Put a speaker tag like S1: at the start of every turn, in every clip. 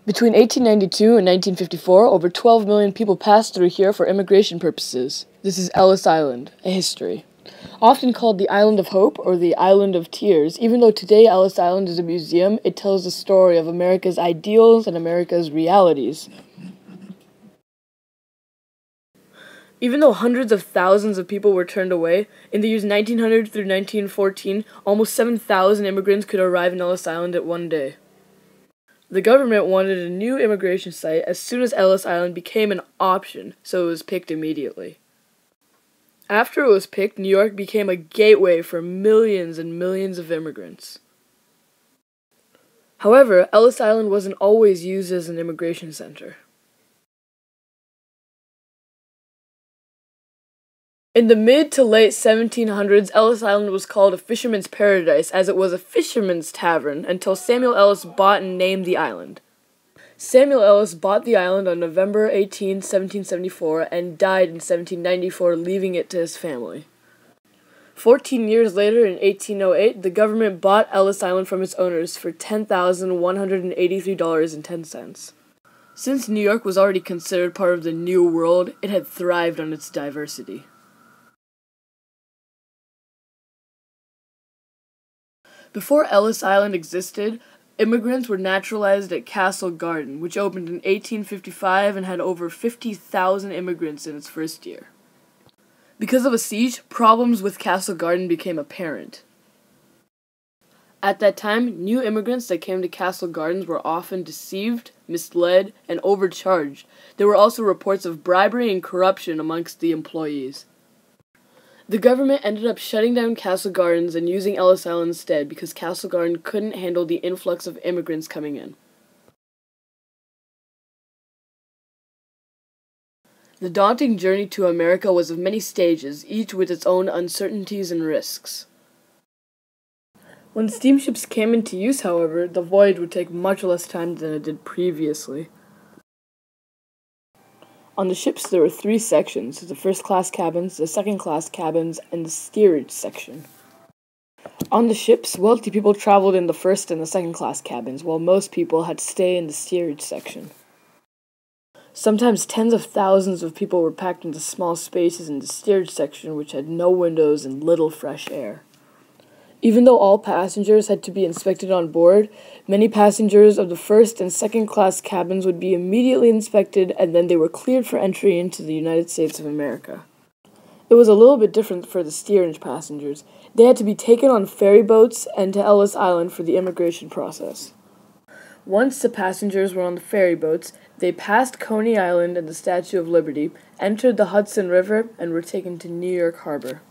S1: Between 1892 and 1954, over 12 million people passed through here for immigration purposes. This is Ellis Island, a history. Often called the Island of Hope or the Island of Tears, even though today Ellis Island is a museum, it tells the story of America's ideals and America's realities. Even though hundreds of thousands of people were turned away, in the years 1900 through 1914, almost 7,000 immigrants could arrive in Ellis Island at one day. The government wanted a new immigration site as soon as Ellis Island became an option, so it was picked immediately. After it was picked, New York became a gateway for millions and millions of immigrants. However, Ellis Island wasn't always used as an immigration center. In the mid to late 1700s, Ellis Island was called a fisherman's paradise as it was a fisherman's tavern until Samuel Ellis bought and named the island. Samuel Ellis bought the island on November 18, 1774, and died in 1794, leaving it to his family. 14 years later, in 1808, the government bought Ellis Island from its owners for $10,183.10. Since New York was already considered part of the New World, it had thrived on its diversity. Before Ellis Island existed, immigrants were naturalized at Castle Garden, which opened in 1855 and had over 50,000 immigrants in its first year. Because of a siege, problems with Castle Garden became apparent. At that time, new immigrants that came to Castle Gardens were often deceived, misled, and overcharged. There were also reports of bribery and corruption amongst the employees. The government ended up shutting down Castle Gardens and using Ellis Island instead because Castle Garden couldn't handle the influx of immigrants coming in. The daunting journey to America was of many stages, each with its own uncertainties and risks. When steamships came into use, however, the voyage would take much less time than it did previously. On the ships, there were 3 sections: the first-class cabins, the second-class cabins, and the steerage section. On the ships, wealthy people traveled in the first and the second-class cabins, while most people had to stay in the steerage section. Sometimes tens of thousands of people were packed into small spaces in the steerage section, which had no windows and little fresh air. Even though all passengers had to be inspected on board, many passengers of the first and second class cabins would be immediately inspected and then they were cleared for entry into the United States of America. It was a little bit different for the steerage passengers. They had to be taken on ferry boats and to Ellis Island for the immigration process. Once the passengers were on the ferry boats, they passed Coney Island and the Statue of Liberty, entered the Hudson River, and were taken to New York Harbor.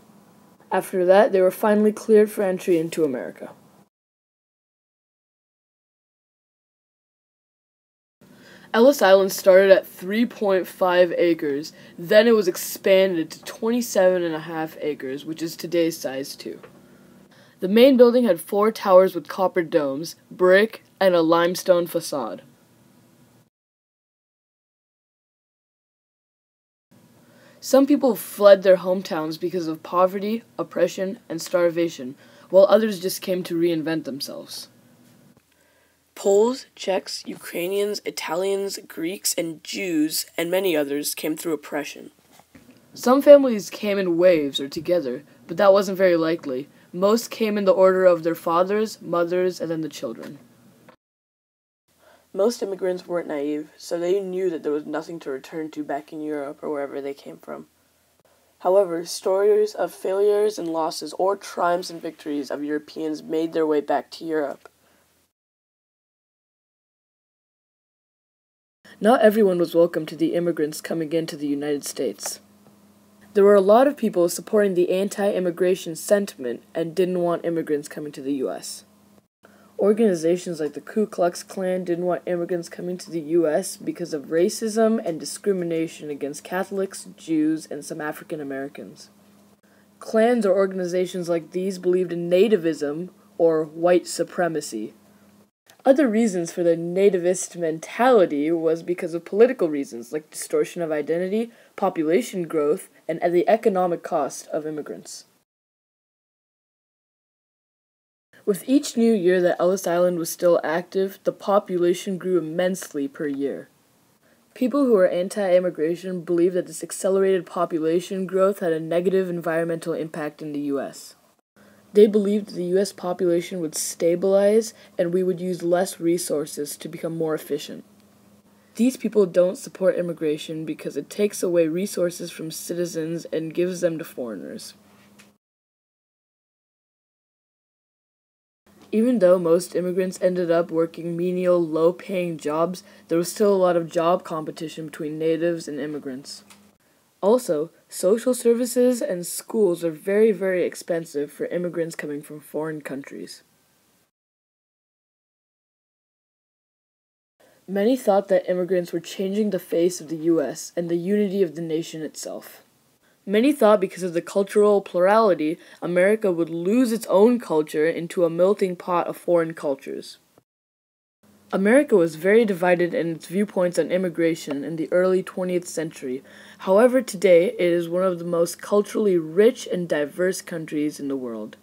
S1: After that, they were finally cleared for entry into America. Ellis Island started at 3.5 acres, then it was expanded to 27.5 acres, which is today's size too. The main building had 4 towers with copper domes, brick, and a limestone facade. Some people fled their hometowns because of poverty, oppression, and starvation, while others just came to reinvent themselves. Poles, Czechs, Ukrainians, Italians, Greeks, and Jews, and many others came through oppression. Some families came in waves or together, but that wasn't very likely. Most came in the order of their fathers, mothers, and then the children. Most immigrants weren't naive, so they knew that there was nothing to return to back in Europe or wherever they came from. However, stories of failures and losses or triumphs and victories of Europeans made their way back to Europe. Not everyone was welcome to the immigrants coming into the United States. There were a lot of people supporting the anti-immigration sentiment and didn't want immigrants coming to the U.S. Organizations like the Ku Klux Klan didn't want immigrants coming to the U.S. because of racism and discrimination against Catholics, Jews, and some African Americans. Klans or organizations like these believed in nativism or white supremacy. Other reasons for the nativist mentality was because of political reasons like distortion of identity, population growth, and the economic cost of immigrants. With each new year that Ellis Island was still active, the population grew immensely per year. People who are anti-immigration believe that this accelerated population growth had a negative environmental impact in the U.S. They believed the U.S. population would stabilize and we would use less resources to become more efficient. These people don't support immigration because it takes away resources from citizens and gives them to foreigners. Even though most immigrants ended up working menial, low-paying jobs, there was still a lot of job competition between natives and immigrants. Also, social services and schools are very, very expensive for immigrants coming from foreign countries. Many thought that immigrants were changing the face of the U.S. and the unity of the nation itself. Many thought because of the cultural plurality, America would lose its own culture into a melting pot of foreign cultures. America was very divided in its viewpoints on immigration in the early 20th century. However, today it is one of the most culturally rich and diverse countries in the world.